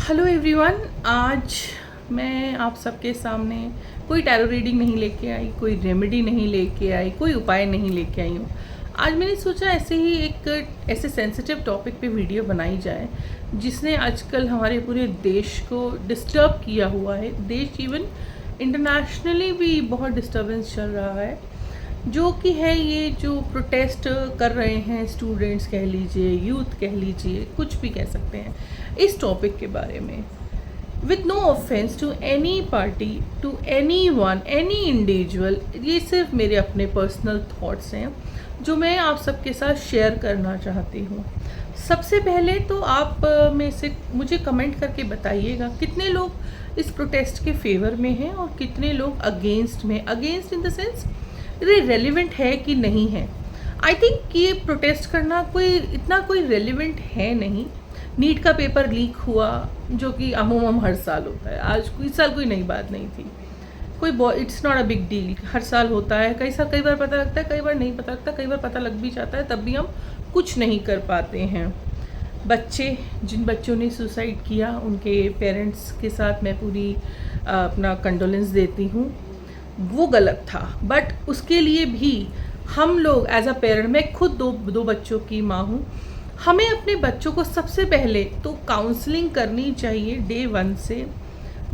Hello everyone. आज मैं आप सबके सामने कोई टैरो रीडिंग नहीं लेके आई, कोई रेमेडी नहीं लेके आई, कोई उपाय नहीं लेके आई हूँ। आज मैंने सोचा ऐसे सेंसिटिव टॉपिक पे वीडियो बनाई जाए जिसने आजकल हमारे पूरे देश को डिस्टर्ब किया हुआ है। देश इवन इंटरनेशनली भी बहुत डिस्टर्बेंस चल रहा है, जो कि है ये जो प्रोटेस्ट कर रहे हैं स्टूडेंट्स कह लीजिए, यूथ कह लीजिए, कुछ भी कह सकते हैं इस टॉपिक के बारे में। With no offence to any party, to any one, any individual, ये सिर्फ मेरे अपने पर्सनल थॉट्स हैं जो मैं आप सबके साथ शेयर करना चाहती हूँ। सबसे पहले तो आप में से मुझे कमेंट करके बताइएगा कितने लोग इस प्रोटेस्ट के फेवर में हैं और कितने लोग अगेंस्ट में। अगेंस्ट इन द सेंस ये रेलिवेंट है कि नहीं है। आई थिंक कि ये प्रोटेस्ट करना इतना कोई रेलिवेंट है नहीं। नीट का पेपर लीक हुआ जो कि अमूमन हर साल होता है, आज इस साल कोई नई बात नहीं थी, it's not a big deal, हर साल होता है। कई बार पता लगता है, कई बार नहीं पता लगता, कई बार पता लग भी जाता है, तब भी हम कुछ नहीं कर पाते हैं। जिन बच्चों ने सुसाइड किया उनके पेरेंट्स के साथ मैं पूरी अपना कंडोलेंस देती हूँ। वो गलत था, बट उसके लिए भी हम लोग एज अ पेरेंट, मैं खुद दो बच्चों की माँ हूँ, हमें अपने बच्चों को सबसे पहले तो काउंसलिंग करनी चाहिए डे 1 से।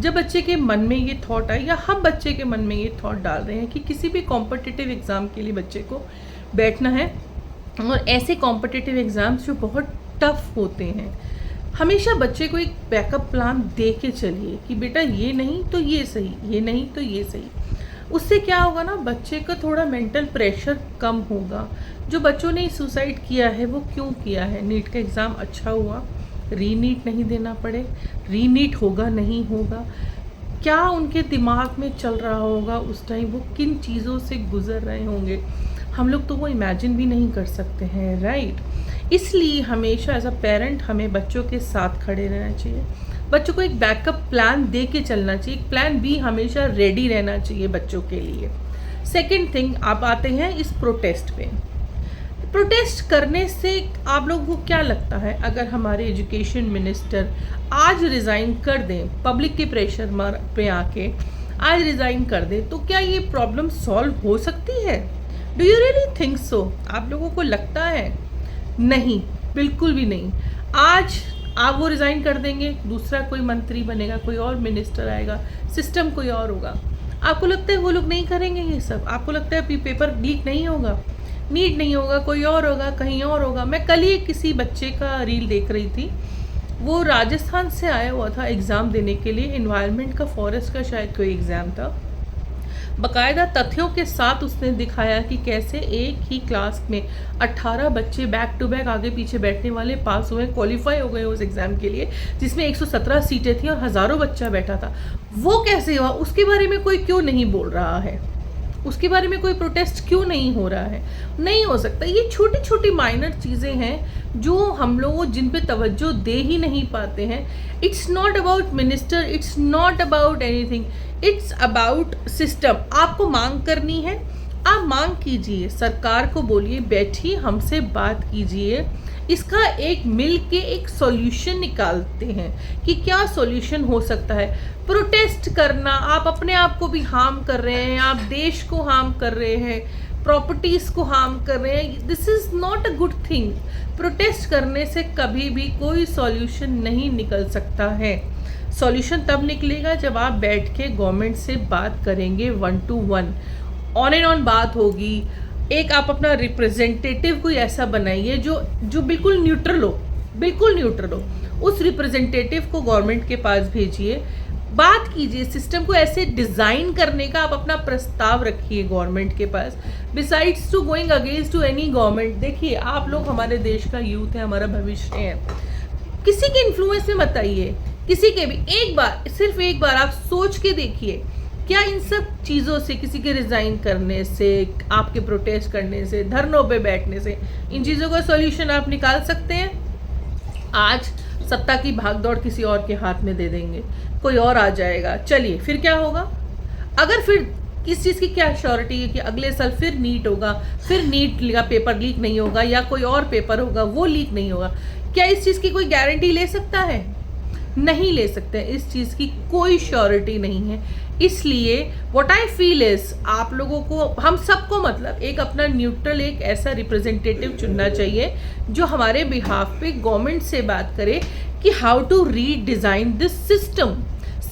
जब बच्चे के मन में ये थॉट आए या हम बच्चे के मन में ये थॉट डाल रहे हैं कि किसी भी कॉम्पिटिटिव एग्ज़ाम के लिए बच्चे को बैठना है, और ऐसे कॉम्पिटिटिव एग्ज़ाम्स जो बहुत टफ होते हैं, हमेशा बच्चे को एक बैकअप प्लान दे के चलिए कि बेटा ये नहीं तो ये सही, ये नहीं तो ये सही। उससे क्या होगा ना, बच्चे का थोड़ा मेंटल प्रेशर कम होगा। जो बच्चों ने सुसाइड किया है वो क्यों किया है? नीट का एग्ज़ाम अच्छा हुआ, रीनीट नहीं देना पड़े, रीनीट होगा नहीं होगा, क्या उनके दिमाग में चल रहा होगा उस टाइम, वो किन चीज़ों से गुजर रहे होंगे, हम लोग तो वो इमेजिन भी नहीं कर सकते हैं, राइट। इसलिए हमेशा एज अ पेरेंट हमें बच्चों के साथ खड़े रहना चाहिए, बच्चों को एक बैकअप प्लान दे के चलना चाहिए, एक प्लान बी हमेशा रेडी रहना चाहिए बच्चों के लिए। सेकेंड थिंग, आप आते हैं इस प्रोटेस्ट पे। प्रोटेस्ट करने से आप लोगों को क्या लगता है, अगर हमारे एजुकेशन मिनिस्टर आज रिज़ाइन कर दें, पब्लिक के प्रेशर पे आके आज रिज़ाइन कर दें, तो क्या ये प्रॉब्लम सॉल्व हो सकती है? Do you really think so? आप लोगों को लगता है? नहीं, बिल्कुल भी नहीं। आज आप वो रिज़ाइन कर देंगे, दूसरा कोई मंत्री बनेगा, कोई और मिनिस्टर आएगा, सिस्टम कोई और होगा। आपको लगता है वो लोग नहीं करेंगे ये सब? आपको लगता है पेपर लीक नहीं होगा, नीट नहीं होगा, कोई और होगा, कहीं और होगा? मैं कल ही किसी बच्चे का रील देख रही थी, वो राजस्थान से आया हुआ था एग्ज़ाम देने के लिए, एनवायरनमेंट का, फॉरेस्ट का शायद कोई एग्ज़ाम था। बाकायदा तथ्यों के साथ उसने दिखाया कि कैसे एक ही क्लास में 18 बच्चे बैक टू बैक आगे पीछे बैठने वाले पास हुए, क्वालिफाई हो गए उस एग्ज़ाम के लिए, जिसमें 117 सीटें थी और हज़ारों बच्चा बैठा था। वो कैसे हुआ? उसके बारे में कोई क्यों नहीं बोल रहा है? उसके बारे में कोई प्रोटेस्ट क्यों नहीं हो रहा है? नहीं हो सकता। ये छोटी छोटी माइनर चीज़ें हैं जो हम लोग जिन पे तवज्जो दे ही नहीं पाते हैं। It's not about minister, it's not about anything, it's about system. आपको मांग करनी है, आप मांग कीजिए, सरकार को बोलिए बैठिए हमसे बात कीजिए, इसका एक मिल के एक सॉल्यूशन निकालते हैं कि क्या सॉल्यूशन हो सकता है। प्रोटेस्ट करना, आप अपने आप को भी हार्म कर रहे हैं, आप देश को हार्म कर रहे हैं, प्रॉपर्टीज़ को हार्म कर रहे हैं। This is not a good thing. Protest करने से कभी भी कोई सॉल्यूशन नहीं निकल सकता है। सॉल्यूशन तब निकलेगा जब आप बैठ के गवर्नमेंट से बात करेंगे, 1 to 1 ऑन एंड ऑन बात होगी। एक आप अपना रिप्रेजेंटेटिव कोई ऐसा बनाइए जो बिल्कुल न्यूट्रल हो, बिल्कुल न्यूट्रल हो। उस रिप्रेजेंटेटिव को गवर्नमेंट के पास भेजिए, बात कीजिए, सिस्टम को ऐसे डिज़ाइन करने का आप अपना प्रस्ताव रखिए गवर्नमेंट के पास। Besides to going against to any government, देखिए आप लोग हमारे देश का यूथ है, हमारा भविष्य है, किसी के इन्फ्लुएंस में मत आइए, किसी के भी। एक बार, सिर्फ एक बार आप सोच के देखिए, क्या इन सब चीज़ों से, किसी के रिज़ाइन करने से, आपके प्रोटेस्ट करने से, धरनों पे बैठने से, इन चीज़ों का सॉल्यूशन आप निकाल सकते हैं? आज सत्ता की भागदौड़ किसी और के हाथ में दे देंगे, कोई और आ जाएगा, चलिए फिर क्या होगा? अगर फिर किस चीज़ की क्या श्योरिटी है कि अगले साल फिर नीट होगा, फिर नीट का पेपर लीक नहीं होगा, या कोई और पेपर होगा वो लीक नहीं होगा? क्या इस चीज़ की कोई गारंटी ले सकता है? नहीं ले सकते, इस चीज़ की कोई श्योरिटी नहीं है। इसलिए व्हाट आई फील इज आप लोगों को, हम सबको मतलब एक अपना न्यूट्रल, एक ऐसा रिप्रेजेंटेटिव चुनना चाहिए जो हमारे बिहाफ पे गवर्नमेंट से बात करे कि how to redesign this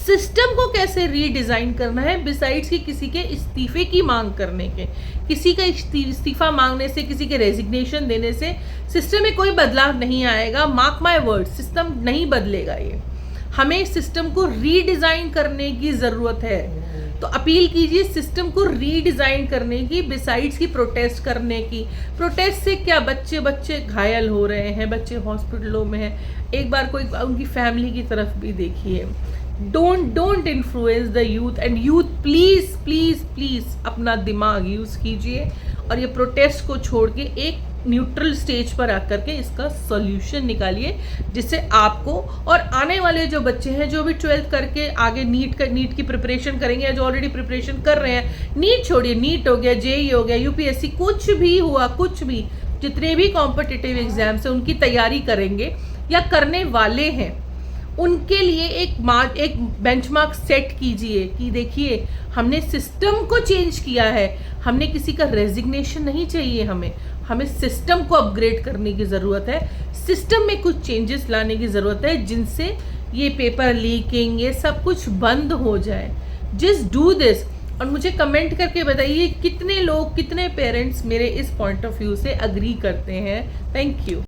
system को कैसे रीडिज़ाइन करना है, बिसाइड्स कि किसी के इस्तीफे की मांग करने के। किसी का इस्तीफा मांगने से, किसी के रेजिग्नेशन देने से सिस्टम में कोई बदलाव नहीं आएगा। मार्क माय वर्ड, सिस्टम नहीं बदलेगा। ये हमें सिस्टम को रीडिज़ाइन करने की ज़रूरत है। तो अपील कीजिए सिस्टम को रीडिज़ाइन करने की, बिसाइड्स की प्रोटेस्ट करने की। प्रोटेस्ट से क्या, बच्चे घायल हो रहे हैं, बच्चे हॉस्पिटलों में हैं। एक बार कोई उनकी फैमिली की तरफ भी देखिए। Don't influence the youth, and youth please please please अपना दिमाग यूज़ कीजिए और ये प्रोटेस्ट को छोड़ के एक न्यूट्रल स्टेज पर आकर के इसका सॉल्यूशन निकालिए, जिससे आपको और आने वाले जो बच्चे हैं जो भी 12th करके आगे नीट की प्रिपरेशन करेंगे, या जो ऑलरेडी प्रिपरेशन कर रहे हैं, नीट छोड़िए, नीट हो गया, जेई हो गया, यूपीएससी, कुछ भी हुआ, कुछ भी जितने भी कॉम्पिटिटिव एग्जाम्स हैं उनकी तैयारी करेंगे या करने वाले हैं, उनके लिए एक बेंचमार्क सेट कीजिए कि देखिए हमने सिस्टम को चेंज किया है। हमने किसी का रेजिग्नेशन नहीं चाहिए, हमें सिस्टम को अपग्रेड करने की ज़रूरत है। सिस्टम में कुछ चेंजेस लाने की ज़रूरत है जिनसे ये पेपर लीकिंग, ये सब कुछ बंद हो जाए। Just do this. और मुझे कमेंट करके बताइए कितने लोग, कितने पेरेंट्स मेरे इस पॉइंट ऑफ व्यू से अग्री करते हैं। Thank you.